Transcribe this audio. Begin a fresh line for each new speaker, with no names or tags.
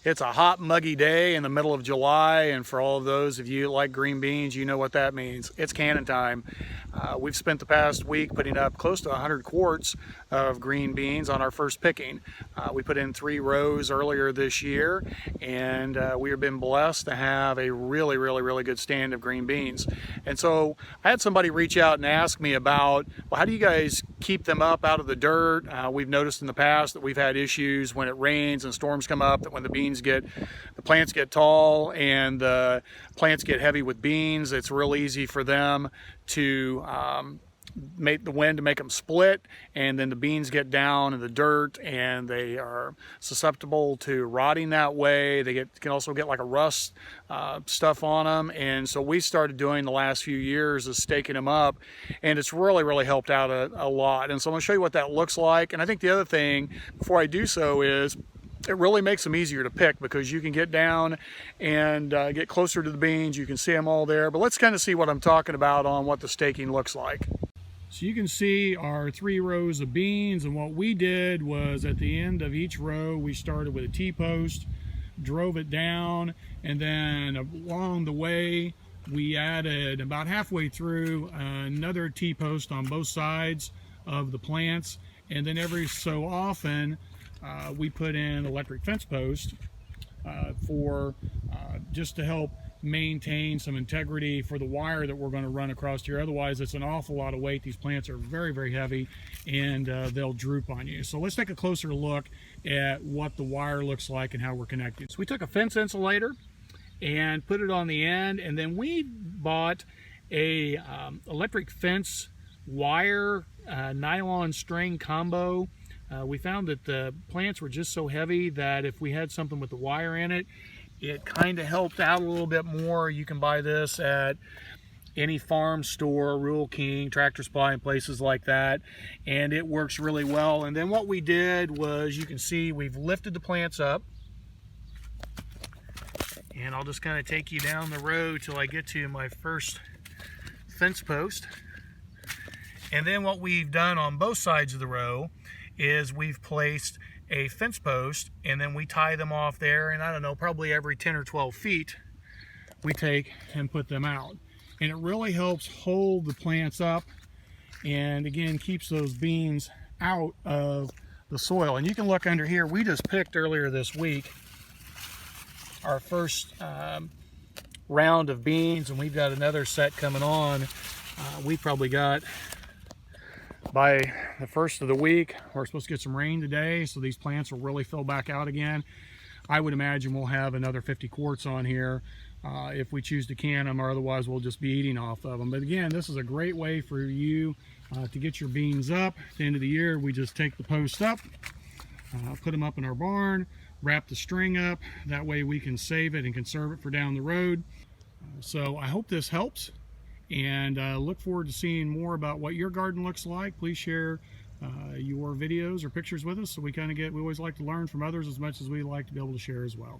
It's a hot, muggy day in the middle of July, and for all of those of you that like green beans, you know what that means. It's canning time. We've spent the past week putting up close to 100 quarts of green beans on our first picking. We put in 3 rows earlier this year, and we have been blessed to have a really good stand of green beans. And so I had somebody reach out and ask me about, well, how do you guys keep them up out of the dirt? We've noticed in the past that we've had issues when it rains and storms come up, that when the plants get tall and the plants get heavy with beans, it's real easy for them to make the wind to make them split, and then the beans get down in the dirt and they are susceptible to rotting that way. They can also get like a rust stuff on them, and so we started doing the last few years is staking them up, and it's really helped out a lot. And so I'm going to show you what that looks like. And I think the other thing before I do so is it really makes them easier to pick, because you can get down and get closer to the beans. You can see them all there. But let's kind of see what I'm talking about on what the staking looks like. So you can see our 3 rows of beans, and what we did was at the end of each row we started with a T-post, drove it down, and then along the way we added, about halfway through, another T-post on both sides of the plants, and then every so often we put in electric fence post for just to help maintain some integrity for the wire that we're going to run across here. Otherwise, it's an awful lot of weight. These plants are very heavy, and they'll droop on you. So let's take a closer look at what the wire looks like and how we're connected. So we took a fence insulator and put it on the end, and then we bought a electric fence wire nylon string combo. We found that the plants were just so heavy that if we had something with the wire in it, it kind of helped out a little bit more. You can buy this at any farm store, Rural King, Tractor Supply, and places like that, and it works really well. And then what we did was, you can see we've lifted the plants up, and I'll just kind of take you down the road till I get to my first fence post. And then what we've done on both sides of the row is we've placed a fence post, and then we tie them off there, and I don't know, probably every 10 or 12 feet we take and put them out. And it really helps hold the plants up, and again keeps those beans out of the soil. And you can look under here, we just picked earlier this week our first round of beans, and we've got another set coming on. We probably got, by the first of the week, we're supposed to get some rain today, so these plants will really fill back out again. I would imagine we'll have another 50 quarts on here if we choose to can them, or otherwise we'll just be eating off of them. But again, this is a great way for you to get your beans up. At the end of the year, we just take the post up, put them up in our barn, wrap the string up. That way we can save it and conserve it for down the road. So I hope this helps, and look forward to seeing more about what your garden looks like. Please share your videos or pictures with us, so we always like to learn from others as much as we like to be able to share as well.